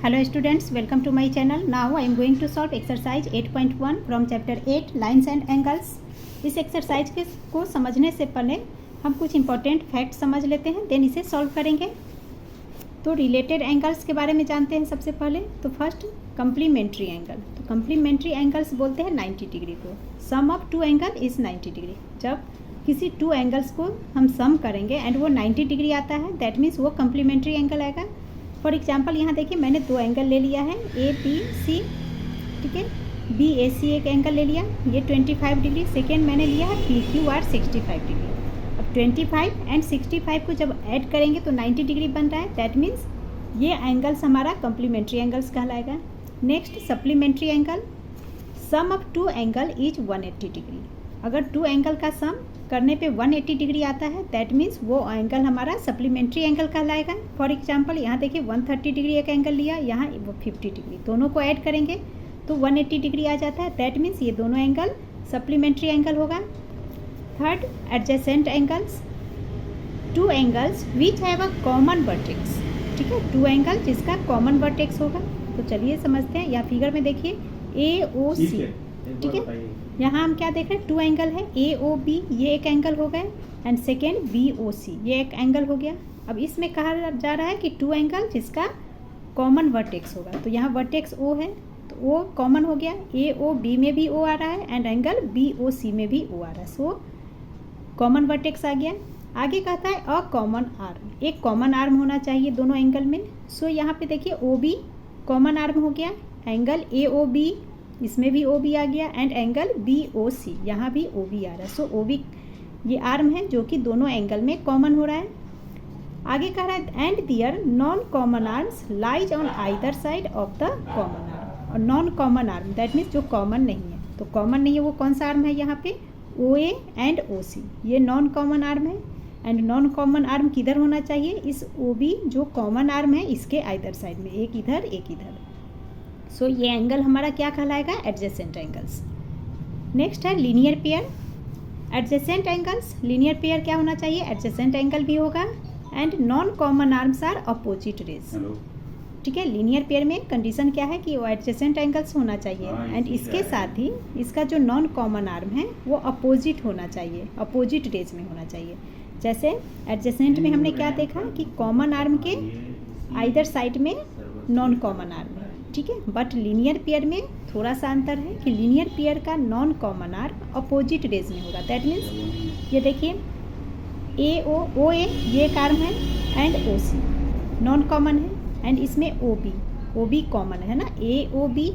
Hello students, welcome to my channel. Now I am going to solve exercise 8.1 from chapter 8 lines and angles. इस exercise को समझने से पहले हम कुछ इंपॉर्टेंट फैक्ट समझ लेते हैं, देन इसे सॉल्व करेंगे। तो रिलेटेड एंगल्स के बारे में जानते हैं सबसे पहले। तो फर्स्ट कम्प्लीमेंट्री एंगल। तो कम्प्लीमेंट्री एंगल्स बोलते हैं 90 डिग्री को। Sum of two angle is 90 degree. जब किसी टू एंगल्स को हम सम करेंगे एंड वो 90 डिग्री आता है, दैट मीन्स वो कम्प्लीमेंट्री एंगल आएगा। फॉर एग्जाम्पल यहाँ देखिए, मैंने दो एंगल ले लिया है, ए बी सी, ठीक है। बी ए सी एक एंगल ले लिया, ये 25 डिग्री। सेकेंड मैंने लिया है पी क्यू आर 65 डिग्री। अब 25 एंड 65 को जब ऐड करेंगे तो 90 डिग्री बन रहा है, दैट मीन्स ये एंगल्स हमारा कम्प्लीमेंट्री एंगल्स कहलाएगा। Next supplementary angle. Sum of two angle is 180 degree. अगर टू एंगल का सम करने पे 180 डिग्री आता है, दैट मीन्स वो एंगल हमारा सप्लीमेंट्री एंगल कहलाएगा। फॉर एग्जांपल यहाँ देखिए 130 डिग्री एक एंगल लिया, यहाँ 50 डिग्री, दोनों को ऐड करेंगे तो 180 डिग्री आ जाता है, दैट मीन्स ये दोनों एंगल सप्लीमेंट्री एंगल होगा। Third adjacent angles. Two angles which have a common vertex, ठीक है। टू एंगल जिसका कॉमन वर्टेक्स होगा। तो चलिए समझते हैं। यहाँ फिगर में देखिए ए ओ सी, ठीक है। यहाँ हम क्या देख रहे हैं, टू एंगल है, ए ओ बी ये एक एंगल हो गया एंड सेकेंड बी ओ सी ये एक एंगल हो गया। अब इसमें कहा जा रहा है कि टू एंगल जिसका कॉमन वर्टेक्स होगा। तो यहाँ वर्टेक्स ओ है तो ओ कॉमन हो गया, ए ओ बी में भी ओ आ रहा है एंड एंगल बी ओ सी में भी ओ आ रहा है, सो कॉमन वर्टेक्स आ गया। आगे कहता है अ कॉमन आर्म, एक कॉमन आर्म होना चाहिए दोनों एंगल में। सो यहाँ पे देखिए ओ बी कॉमन आर्म हो गया, एंगल ए ओ बी इसमें भी ओ बी आ गया एंड एंगल बी ओ सी यहाँ भी ओ बी आ रहा है। सो ओ बी ये आर्म है जो कि दोनों एंगल में कॉमन हो रहा है। आगे कह रहा है and there non common arms lies on either side of the common arm. और non common arm that means जो कॉमन नहीं है। तो कॉमन नहीं है वो कौन सा आर्म है, यहाँ पे ओ ए एंड ओ सी ये नॉन कॉमन आर्म है। एंड नॉन कॉमन आर्म किधर होना चाहिए, इस ओ बी जो कॉमन आर्म है इसके आइदर साइड में, एक इधर एक इधर। सो ये एंगल हमारा क्या कहलाएगा, एडजेसेंट एंगल्स। नेक्स्ट है linear pair. Adjacent angles, linear pair क्या होना चाहिए, एडजेसेंट एंगल भी होगा and non common arms are opposite rays, ठीक है। लीनियर पेयर में कंडीशन क्या है कि वो एडजेसेंट एंगल्स होना चाहिए एंड इसके साथ ही इसका जो नॉन कॉमन आर्म है वो अपोजिट होना चाहिए, अपोजिट रेज में होना चाहिए। जैसे एडजेसेंट में हमने क्या देखा कि कॉमन आर्म के आइदर साइड में नॉन कॉमन आर्म है, ठीक है। बट लीनियर पेयर में थोड़ा सा अंतर है कि लीनियर पेयर का non common arm opposite rays में होगा। दैट मीन्स ये देखिए ए ओ ए ये एक आर्म है and O C non common है एंड इसमें ओ बी कॉमन है ना, A O B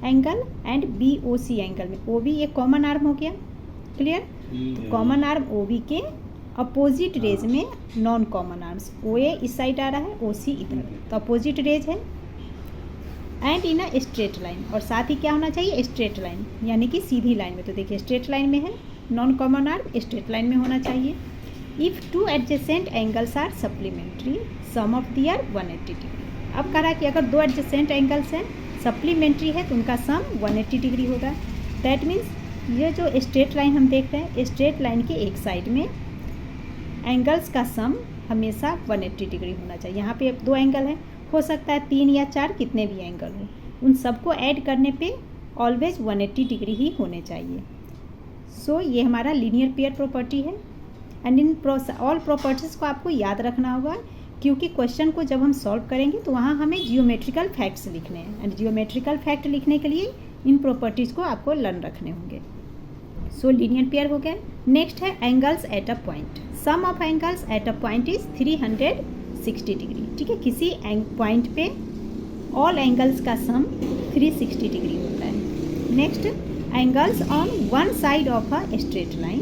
angle and B O C angle में ओ बी ये कॉमन आर्म हो गया, क्लियर। तो कॉमन आर्म ओ बी के अपोजिट रेज में non common arms, O A इस साइड आ रहा है, ओ सी इधर, तो अपोजिट रेज है and in a straight line. और साथ ही क्या होना चाहिए, स्ट्रेट लाइन यानी कि सीधी लाइन में। तो देखिए स्ट्रेट लाइन में है, non common arm straight line में होना चाहिए। If two adjacent angles are supplementary sum of their 180 degree. अब कह रहा है कि अगर दो एडजेसेंट एंगल्स हैं सप्लीमेंट्री है तो उनका सम 180 डिग्री होगा। दैट मीन्स ये जो स्ट्रेट लाइन हम देख रहे हैं, स्ट्रेट लाइन के एक साइड में एंगल्स का सम हमेशा 180 डिग्री होना चाहिए। यहाँ पे दो एंगल है, हो सकता है 3 या 4 कितने भी एंगल हो, उन सबको ऐड करने पे ऑलवेज 180 डिग्री ही होने चाहिए। सो ये हमारा लीनियर पेयर प्रॉपर्टी है एंड इन ऑल प्रॉपर्टीज़ को आपको याद रखना होगा क्योंकि क्वेश्चन को जब हम सॉल्व करेंगे तो वहाँ हमें जियोमेट्रिकल फैक्ट्स लिखने हैं एंड जियोमेट्रिकल फैक्ट लिखने के लिए इन प्रॉपर्टीज़ को आपको लर्न रखने होंगे। सो लीनियर पेयर हो गया। नेक्स्ट है angles at a point. Sum of angles at a point is 360 degree, ठीक है। किसी पॉइंट पे ऑल एंगल्स का सम 360 डिग्री होता है। Next angles on one side of a straight line.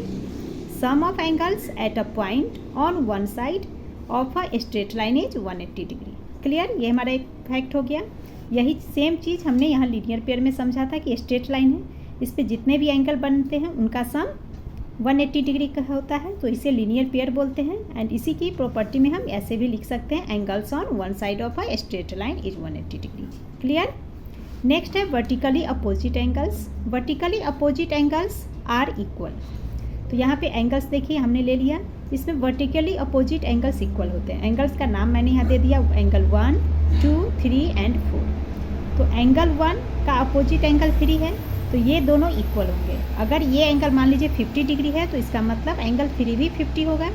Sum of angles at a point on one side of a straight line is 180 degree, clear. ये हमारा एक फैक्ट हो गया। यही सेम चीज़ हमने यहाँ लीनियर पेयर में समझा था कि स्ट्रेट लाइन है, इस पे जितने भी एंगल बनते हैं उनका सम 180 डिग्री का होता है, तो इसे लीनियर पेयर बोलते हैं। एंड इसी की प्रॉपर्टी में हम ऐसे भी लिख सकते हैं angles on one side of a straight line is 180 degree, clear. Next है vertically opposite angles. Vertically opposite angles are equal. तो यहाँ पे एंगल्स देखिए हमने ले लिया, इसमें वर्टिकली अपोजिट एंगल्स इक्वल होते हैं। एंगल्स का नाम मैंने यहाँ दे दिया, एंगल 1 2, 3 एंड 4। तो एंगल 1 का अपोजिट एंगल 3 है, तो ये दोनों इक्वल होंगे। अगर ये एंगल मान लीजिए 50 डिग्री है तो इसका मतलब एंगल 3 भी 50 होगा।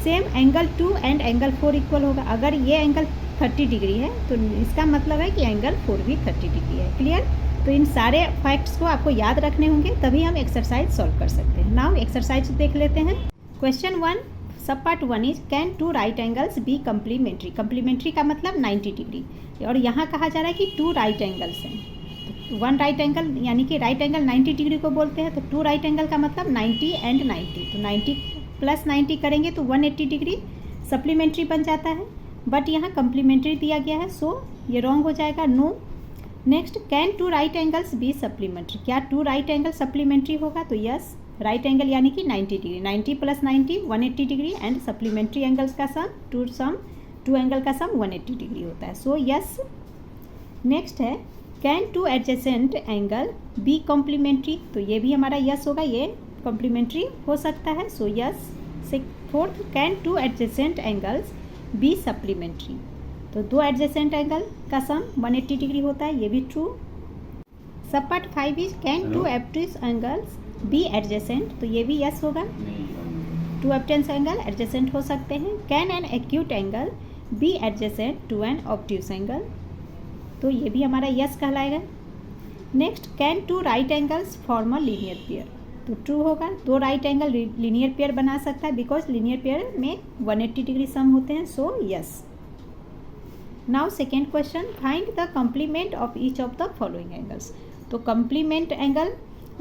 Same angle 2 and angle 4 equal होगा। अगर ये एंगल 30 डिग्री है तो इसका मतलब है कि एंगल 4 भी 30 डिग्री है। क्लियर? तो इन सारे फैक्ट्स को आपको याद रखने होंगे, तभी हम एक्सरसाइज सॉल्व कर सकते हैं। नाउ एक्सरसाइज देख लेते हैं। Question 1 sub part 1 is can 2 right angles be complementary. Complementary का मतलब 90 डिग्री, और यहाँ कहा जा रहा है कि 2 राइट एंगल्स हैं। तो 1 राइट एंगल यानी कि राइट एंगल 90 डिग्री को बोलते हैं, तो 2 राइट एंगल का मतलब 90 एंड 90। तो 90 प्लस 90 करेंगे तो 180 डिग्री सप्लीमेंट्री बन जाता है, बट यहाँ कम्प्लीमेंट्री दिया गया है, सो ये रॉन्ग हो जाएगा, no. Next can 2 right angles be supplementary. क्या 2 राइट एंगल सप्लीमेंट्री होगा? तो यस, राइट एंगल यानी कि 90 degree, 90 plus 90 180 degree, and supplementary angles का सम 2 एंगल का सम 180 डिग्री होता है, सो यस। नेक्स्ट है can 2 adjacent angle be complementary. तो ये भी हमारा यस होगा, ये कॉम्प्लीमेंट्री हो सकता है, so yes. Fourth can 2 adjacent angles be supplementary. तो 2 एडजेसेंट एंगल का सम 180 डिग्री होता है, ये भी true. Sub part 5 is can 2 obtuse angles be adjacent. तो ये भी यस होगा, 2 ऑब्टयूज एंगल एडजेसेंट हो सकते हैं। Can an acute angle be adjacent to an obtuse angle. तो ये भी हमारा यस कहलाएगा। Next can 2 right angles form a linear pair. तो ट्रू होगा, 2 राइट एंगल लीनियर पेयर बना सकता है, बिकॉज लीनियर पेयर में 180 डिग्री सम होते हैं, so yes. Now second question find the complement of each of the following angles. तो complement angle,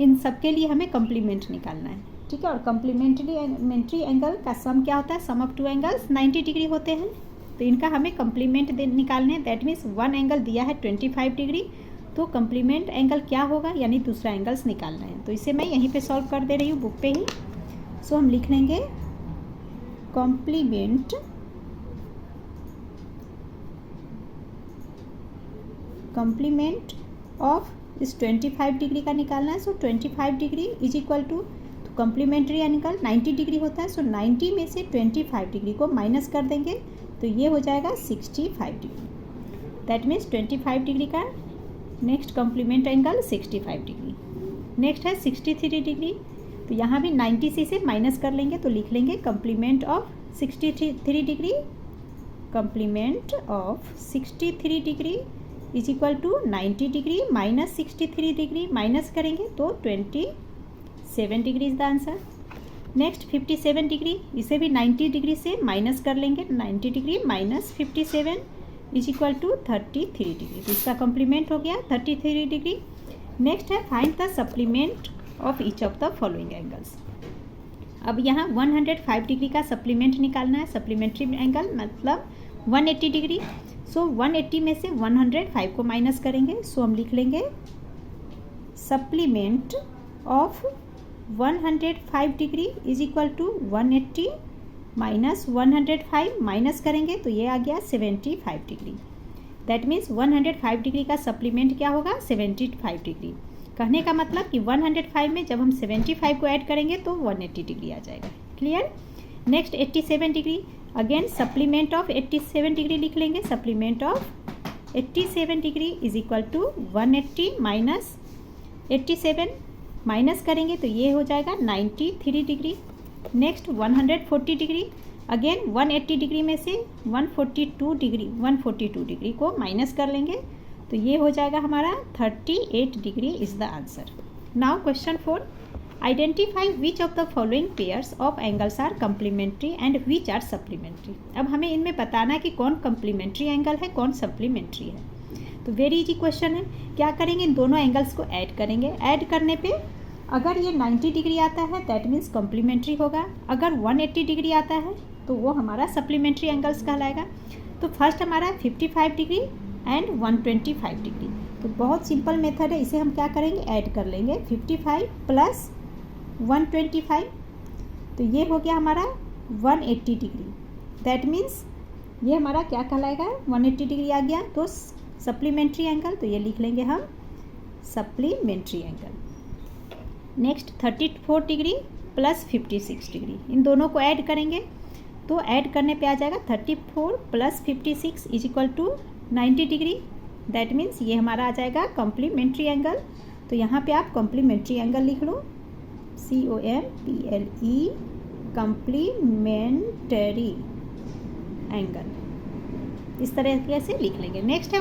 इन सब के लिए हमें कम्प्लीमेंट निकालना है, ठीक है। और कम्प्लीमेंट्री एंगल का सम क्या होता है? सम ऑफ 2 एंगल्स 90 डिग्री होते हैं, तो इनका हमें कम्प्लीमेंट निकालने हैं। दैट मीन्स 1 एंगल दिया है 25 डिग्री, तो कम्प्लीमेंट एंगल क्या होगा, यानी दूसरा एंगल्स निकालना है। तो इसे मैं यहीं पे सॉल्व कर दे रही हूँ बुक पे ही। सो हम लिख लेंगे कॉम्प्लीमेंट ऑफ इस 25 डिग्री का निकालना है। सो 25 डिग्री इज इक्वल टू, तो कम्प्लीमेंट्री एंगल 90 डिग्री होता है, सो 90 में से 25 डिग्री को माइनस कर देंगे, तो ये हो जाएगा 65 डिग्री। दैट मीन्स 25 डिग्री का next complement angle 65 degree. Next है 63 डिग्री, तो यहाँ भी 90 से इसे माइनस कर लेंगे, तो लिख लेंगे complement of 63 degree. Complement of 63 degree is equal to 90 degree minus 63 degree, minus करेंगे तो 27 degree is the answer. Next 57 degree, इसे भी 90 डिग्री से माइनस कर लेंगे, 90 degree minus 57 is equal to 33 degree. तो इसका कम्प्लीमेंट हो गया 33 डिग्री। नेक्स्ट है find the supplement of each of the following angles. अब यहाँ 105 डिग्री का सप्लीमेंट निकालना है, सप्लीमेंट्री एंगल मतलब 180 डिग्री। सो 180 में से 105 को माइनस करेंगे, सो हम लिख लेंगे supplement of 105 degree is equal to 180 minus 105, minus करेंगे तो ये आ गया 75 डिग्री। दैट मीन्स 105 डिग्री का सप्लीमेंट क्या होगा? 75 डिग्री। कहने का मतलब कि 105 में जब हम 75 को ऐड करेंगे तो 180 डिग्री आ जाएगा। Clear? Next 87 degree, again supplement of 87 degree लिख लेंगे। Supplement of 87 degree is equal to 180 minus 87, minus करेंगे तो ये हो जाएगा 93 degree. Next 140 degree, again 180 degree में से 142 डिग्री को माइनस कर लेंगे तो ये हो जाएगा हमारा 38 degree is the answer. Now question 4, identify which of the following pairs of angles are complementary and which are supplementary. अब हमें इनमें बताना है कि कौन कम्प्लीमेंट्री एंगल है, कौन सप्लीमेंट्री है। तो वेरी इजी क्वेश्चन है। क्या करेंगे? इन दोनों एंगल्स को ऐड करेंगे। ऐड करने पे अगर ये 90 डिग्री आता है दैट मीन्स कम्प्लीमेंट्री होगा, अगर 180 डिग्री आता है तो वो हमारा सप्लीमेंट्री एंगल्स कहलाएगा। तो फर्स्ट हमारा 55 डिग्री एंड 125 डिग्री। तो बहुत सिंपल मेथड है, इसे हम क्या करेंगे? ऐड कर लेंगे 55 प्लस 125, तो ये हो गया हमारा 180 डिग्री। दैट मीन्स ये हमारा क्या कहलाएगा? 180 डिग्री आ गया, तो सप्लीमेंट्री एंगल, तो ये लिख लेंगे हम supplementary angle. Next 34 degree plus 56 degree, इन दोनों को ऐड करेंगे तो ऐड करने पे आ जाएगा 34 plus 56 is equal to 90 degree, that means ये हमारा आ जाएगा कॉम्प्लीमेंट्री एंगल। तो यहाँ पे आप कॉम्प्लीमेंट्री एंगल लिख लो, COMPLE, कॉम्प्लीमेंटरी एंगल, इस तरीके से लिख लेंगे। नेक्स्ट है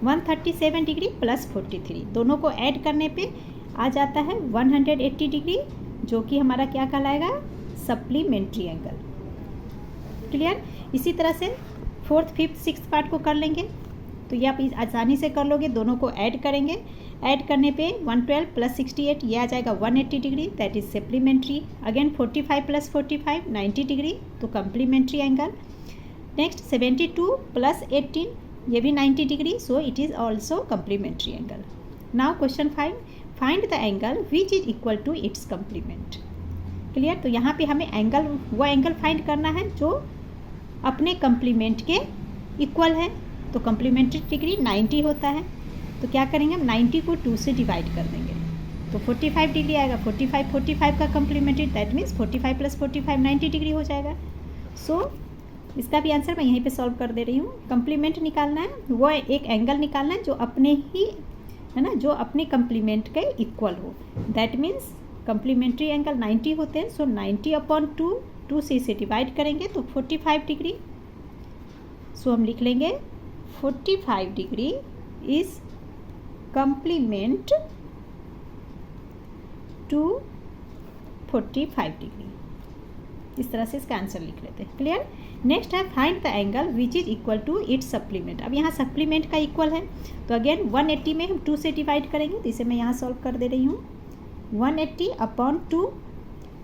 137 डिग्री प्लस 43, दोनों को ऐड करने पे आ जाता है 180 डिग्री, जो कि हमारा क्या कहलाएगा, सप्लीमेंट्री एंगल। क्लियर। इसी तरह से 4th, 5th, 6th पार्ट को कर लेंगे, तो ये आप आसानी से कर लोगे। दोनों को ऐड करेंगे, ऐड करने पे 112 प्लस 68 ये आ जाएगा 180 degree, that is supplementary. Again 45 plus 45 90 degree, तो कम्प्लीमेंट्री एंगल। नेक्स्ट 72 प्लस 18 ये भी 90 degree, so it is also complementary angle. Now question 5, find the angle which is equal to its complement. Clear. तो यहाँ पे हमें एंगल, वो angle find करना है जो अपने कम्प्लीमेंट के इक्वल है। तो कम्प्लीमेंट्री डिग्री 90 होता है, तो क्या करेंगे हम 90 को 2 से डिवाइड कर देंगे, तो 45 डिग्री आएगा। 45 का complementary, that means 45 plus 45 90 degree हो जाएगा। सो इसका भी आंसर मैं यहीं पे सॉल्व कर दे रही हूँ। कम्प्लीमेंट निकालना है, वो एक एंगल निकालना है जो अपने ही है ना, जो अपने कम्प्लीमेंट के इक्वल हो। दैट मीन्स कम्प्लीमेंट्री एंगल 90 होते हैं, सो 90/2, 2 से इसे डिवाइड करेंगे तो 45 डिग्री। सो हम लिख लेंगे 45 degree is complement to 45 degree. इस तरह से इसका आंसर लिख लेते हैं। क्लियर। नेक्स्ट है find the angle which is equal to its supplement. अब यहाँ सप्लीमेंट का इक्वल है, तो अगेन 180 में हम 2 से डिवाइड करेंगे, तो इसे मैं यहाँ सॉल्व कर दे रही हूँ। 180/2,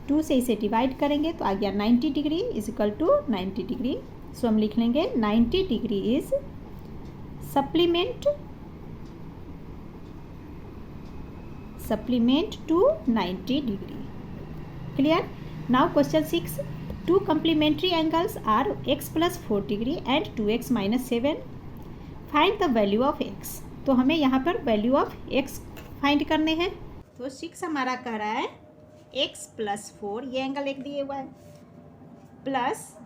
2 से इसे डिवाइड करेंगे तो आ गया 90 degree is equal to 90 degree. So हम लिख लेंगे 90 degree is supplement to 90 degree. Clear. Now question 6, two complementary angles are x plus 4 degree and 2x minus 7. Find the value of x. तो हमें यहाँ पर वैल्यू ऑफ x फाइंड करने हैं। तो 6 हमारा कह रहा है x plus 4, ये एंगल एक दिए हुआ है, प्लस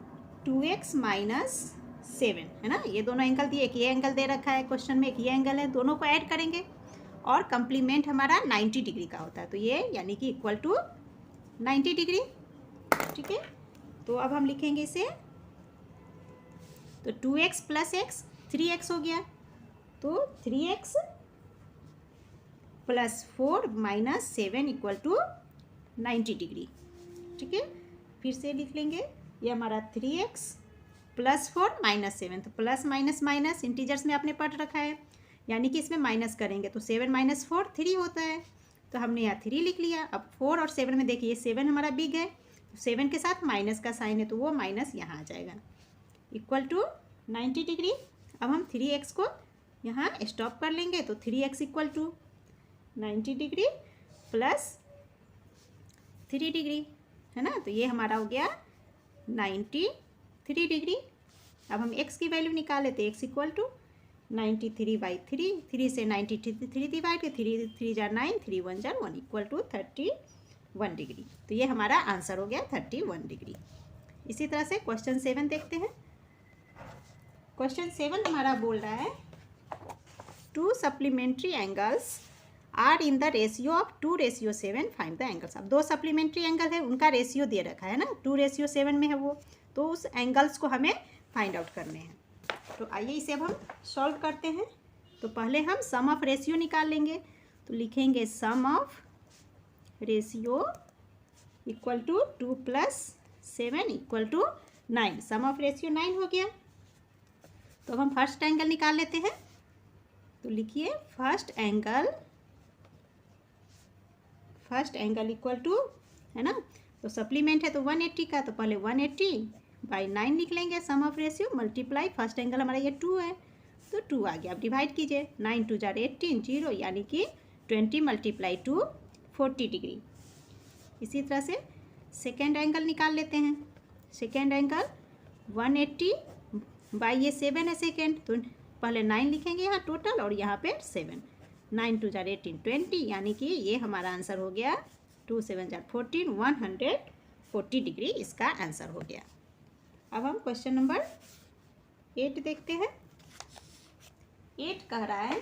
2x minus 7, है ना। ये दोनों एंगल दिए, एक ये एंगल दे रखा है क्वेश्चन में, एक ये एंगल है, दोनों को ऐड करेंगे और कम्प्लीमेंट हमारा 90 डिग्री का होता है, तो ये यानी कि इक्वल टू 90 डिग्री। ठीक है। तो अब हम लिखेंगे इसे, तो 2x प्लस x 3x हो गया, तो 3x plus 4 minus 7 equal to 90 degree. ठीक है। फिर से लिख लेंगे, ये हमारा 3x प्लस 4 माइनस 7, तो प्लस माइनस माइनस इंटीजर्स में आपने पढ़ रखा है, यानी कि इसमें माइनस करेंगे तो 7 माइनस 4 3 होता है, तो हमने यहाँ 3 लिख लिया। अब 4 और 7 में देखिए 7 हमारा बिग है, 7 के साथ माइनस का साइन है, तो वो माइनस यहाँ आ जाएगा, इक्वल टू 90 डिग्री। अब हम 3x को यहाँ स्टॉप कर लेंगे, तो 3x equal to 90 degree plus 3 degree, है ना। तो ये हमारा हो गया 93 डिग्री। अब हम x की वैल्यू निकाले, तो x इक्वल टू 93/3, 3 से 93 डिवाइड के 3 × 9, 3 × 1 1 इक्वल टू 31 डिग्री। तो ये हमारा आंसर हो गया 31 डिग्री। इसी तरह से क्वेश्चन 7 देखते हैं। क्वेश्चन 7 हमारा बोल रहा है, 2 supplementary angles are in the ratio of 2:7, find the angles. अब 2 सप्लीमेंट्री एंगल है, उनका रेशियो दे रखा है ना, 2:7 में है वो, तो उस एंगल्स को हमें फाइंड आउट करने हैं। तो आइए इसे अब हम सॉल्व करते हैं। तो पहले हम सम ऑफ रेशियो निकाल लेंगे, तो लिखेंगे sum of ratio equal to 2 + 7 equal to 9। Sum of ratio 9 हो गया। तो अब हम फर्स्ट एंगल निकाल लेते हैं। तो लिखिए फर्स्ट एंगल इक्वल टू, है ना, तो सप्लीमेंट है तो 180 का, तो पहले 180/9 लिख लेंगे sum of ratio, multiply first angle हमारा ये 2 है, तो 2 आ गया। अब डिवाइड कीजिए, 9 × 2 = 18, 0, यानी कि 20 × 2 40 डिग्री। इसी तरह से सेकेंड एंगल निकाल लेते हैं। सेकेंड एंगल 180/7 है सेकेंड, तो पहले 9 लिखेंगे यहाँ टोटल और यहाँ पे 7, 9 × 2 = 18, 20, यानी कि ये हमारा आंसर हो गया 2 × 7 = 14, 140 डिग्री इसका आंसर हो गया। अब हम क्वेश्चन नंबर 8 देखते हैं। 8 कह रहा है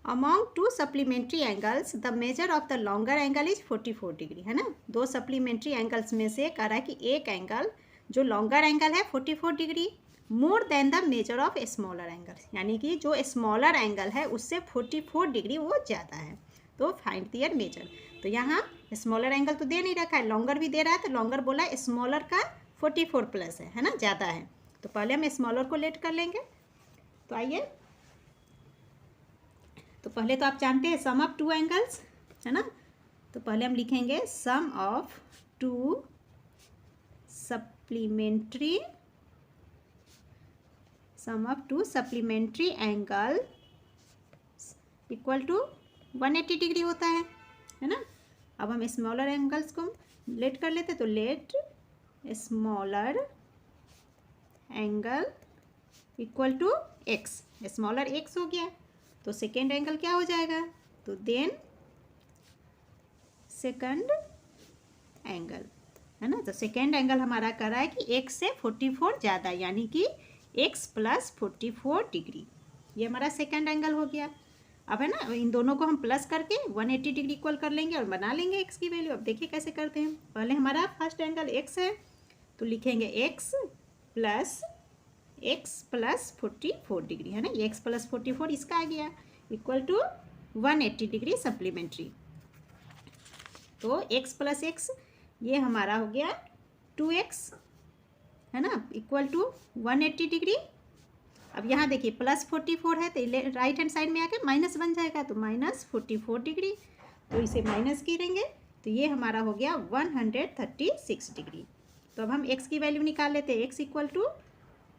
among 2 supplementary angles the measure of the longer angle is 44 degree, है ना। 2 सप्लीमेंट्री एंगल्स में से कह रहा है कि एक एंगल जो लॉन्गर एंगल है 44 degree more than the measure of smaller angle, यानी कि जो स्मॉलर एंगल है उससे 44 डिग्री वो ज़्यादा है। तो फाइंड दियर मेजर। तो यहाँ स्मॉलर एंगल तो दे नहीं रखा है, लॉन्गर भी दे रहा है, तो लॉन्गर बोला स्मॉलर का 44 प्लस है ना, ज़्यादा है। तो पहले हम स्मॉलर को लेट कर लेंगे। तो आइए, तो पहले तो आप जानते हैं सम ऑफ 2 एंगल्स, है ना। तो पहले हम लिखेंगे sum of 2 supplementary angle equal to 180 degree होता है ना। अब हम स्मॉलर एंगल्स को लेट कर लेते, तो let smaller angle equal to x, smaller x हो गया। तो सेकेंड एंगल क्या हो जाएगा, तो देन सेकंड एंगल, है ना। तो सेकेंड एंगल हमारा कर रहा है कि x से 44 ज़्यादा, यानी कि x प्लस 44 डिग्री, ये हमारा सेकेंड एंगल हो गया। अब है ना, इन दोनों को हम प्लस करके 180 डिग्री इक्वल कर लेंगे और बना लेंगे x की वैल्यू। अब देखिए कैसे करते हैं। पहले हमारा फर्स्ट एंगल x है, तो लिखेंगे x प्लस 44 डिग्री, है ना। ये x प्लस 44 इसका आ गया इक्वल टू 180 डिग्री सप्लीमेंट्री। तो x प्लस x ये हमारा हो गया 2x, है ना, इक्वल टू 180 डिग्री। अब यहाँ देखिए प्लस 44 है, तो राइट हैंड साइड में आके माइनस बन जाएगा, तो माइनस 44 डिग्री। तो इसे माइनस करेंगे, तो ये हमारा हो गया 136 डिग्री। तो अब हम x की वैल्यू निकाल लेते हैं। x इक्वल टू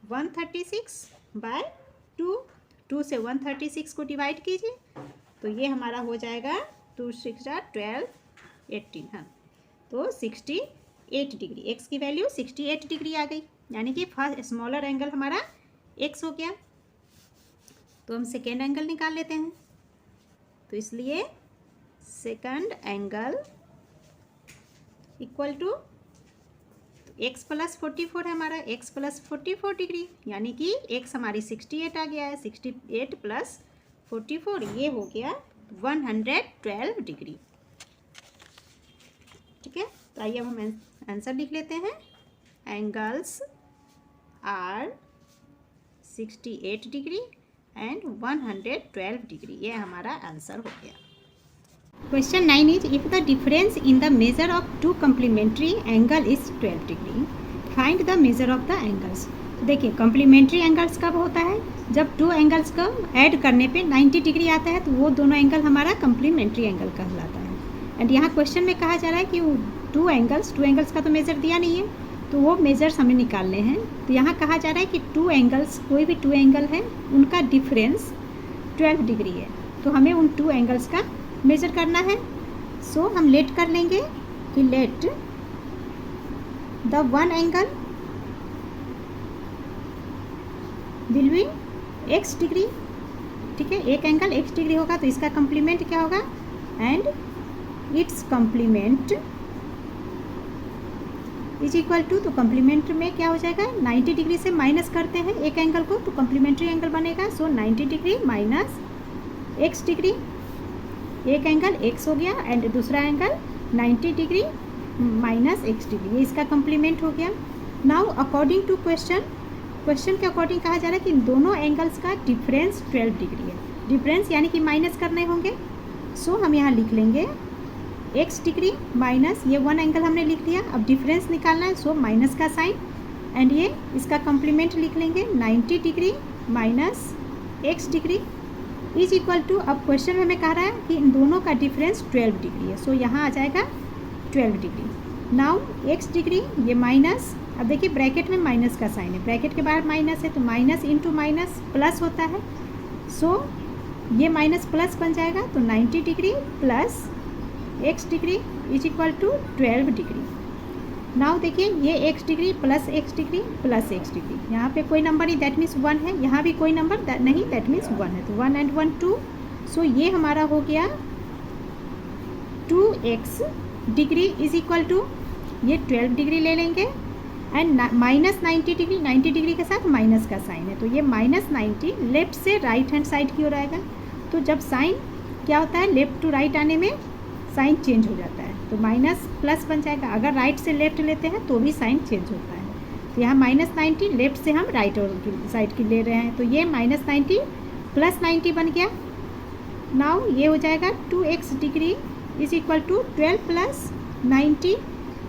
136/2, 2 से 136 को डिवाइड कीजिए, तो ये हमारा हो जाएगा 2 6 12 18, हाँ, तो 68 डिग्री। x की वैल्यू 68 डिग्री आ गई, यानी कि फर्स्ट स्मॉलर एंगल हमारा x हो गया। तो हम सेकेंड एंगल निकाल लेते हैं, तो इसलिए second angle equal to x plus 44 है हमारा, x प्लस 44 डिग्री, यानी कि x हमारी 68 आ गया है। 68 प्लस 44 ये हो गया 112 डिग्री। ठीक है, तो आइए अब हम आंसर लिख लेते हैं। Angles are 68 degree and 112 degree, ये हमारा आंसर हो गया। Question 9 is if the difference in the measure of 2 complementary angle is 12 degree, find the measure of the angles। देखिए complementary angles कब होता है, जब 2 एंगल्स को ऐड करने पे 90 डिग्री आता है, तो वो दोनों एंगल हमारा complementary एंगल कहलाता है। एंड यहाँ क्वेश्चन में कहा जा रहा है कि 2 एंगल्स का तो मेजर दिया नहीं है, तो वो मेजर्स हमें निकालने हैं। तो यहाँ कहा जा रहा है कि 2 एंगल्स, कोई भी 2 एंगल है उनका डिफरेंस 12 डिग्री है, तो हमें उन 2 एंगल्स का मेजर करना है। सो हम लेट कर लेंगे कि let the one angle will be x degree. ठीक है, एक एंगल x डिग्री होगा, तो इसका कंप्लीमेंट क्या होगा, and its complement is equal to, तो कंप्लीमेंट में क्या हो जाएगा, 90 डिग्री से माइनस करते हैं एक एंगल को, तो कंप्लीमेंट्री एंगल बनेगा। सो 90 डिग्री माइनस x डिग्री, एक एंगल x हो गया एंड दूसरा angle 90 degree minus x degree, ये इसका कंप्लीमेंट हो गया। नाउ अकॉर्डिंग टू क्वेश्चन के अकॉर्डिंग कहा जा रहा है कि इन दोनों एंगल्स का डिफरेंस 12 डिग्री है। डिफरेंस यानी कि माइनस करने होंगे। सो हम यहाँ लिख लेंगे x डिग्री माइनस ये 1 एंगल हमने लिख लिया, अब डिफरेंस निकालना है, सो माइनस का साइन, एंड ये इसका कंप्लीमेंट लिख लेंगे 90 degree minus x degree is equal to, अब क्वेश्चन में हमें कह रहा है कि इन दोनों का डिफरेंस 12 डिग्री है, सो यहाँ आ जाएगा 12 डिग्री। नाउ x डिग्री ये माइनस, अब देखिए ब्रैकेट में माइनस का साइन है, ब्रैकेट के बाहर माइनस है, तो माइनस इंटू माइनस प्लस होता है, सो ये माइनस प्लस बन जाएगा, तो 90 degree plus x degree is equal to 12 degree. Now देखिए ये x degree plus x degree plus x degree, यहाँ पे कोई नंबर नहीं, दैट मीन्स 1 है, यहाँ भी कोई नंबर नहीं, दैट मीन्स 1 है, तो 1 एंड 1 2। सो ये हमारा हो गया 2x degree is equal to, ये 12 डिग्री ले लेंगे एंड माइनस 90 डिग्री, 90 डिग्री के साथ माइनस का साइन है, तो ये माइनस 90 लेफ्ट से राइट हैंड साइड की ओर आएगा। तो जब साइन क्या होता है, लेफ्ट टू राइट आने में साइन चेंज हो जाता है, तो माइनस प्लस बन जाएगा। अगर राइट से लेफ्ट लेते हैं तो भी साइन चेंज होता है। तो यहाँ माइनस 90 लेफ्ट से हम राइट साइड की ले रहे हैं, तो ये माइनस 90 प्लस 90 बन गया। नाउ ये हो जाएगा 2x degree is equal to 12 plus 90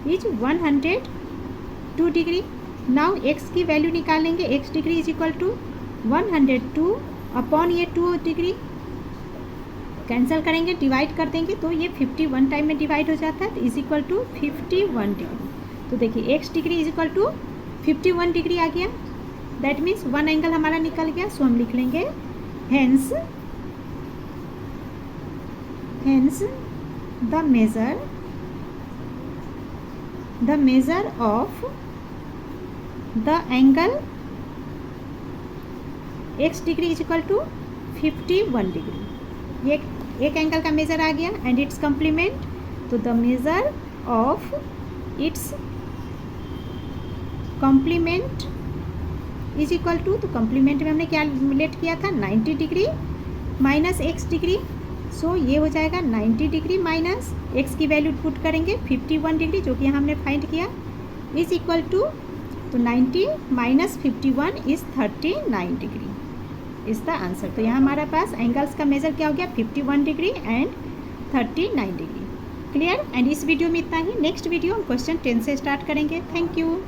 is 102 degree. Now x की वैल्यू निकालेंगे, x degree is equal to 102 upon ये 2 डिग्री, कैंसिल करेंगे, डिवाइड कर देंगे, तो ये 51 टाइम में डिवाइड हो जाता है, तो इज इक्वल टू 51 डिग्री। तो देखिए x degree is equal to 51 degree आ गया, दैट मीन्स वन एंगल हमारा निकल गया। सो हम लिख लेंगे hence the measure of the angle x degree is equal to 51 degree. ये एक एंगल का मेजर आ गया एंड इट्स कॉम्प्लीमेंट, तो the measure of its complement is equal to, तो कॉम्प्लीमेंट में हमने क्या लेट किया था 90 degree minus x degree. So ये हो जाएगा 90 डिग्री माइनस x की वैल्यू पुट करेंगे 51 डिग्री जो कि यहाँ हमने फाइंड किया इज इक्वल टू, तो 90 minus 51 is 39 degree is the answer. तो यहाँ हमारे पास एंगल्स का मेजर क्या हो गया 51 degree and 39 degree. Clear. And इस वीडियो में इतना ही। नेक्स्ट वीडियो हम क्वेश्चन 10 से स्टार्ट करेंगे। Thank you.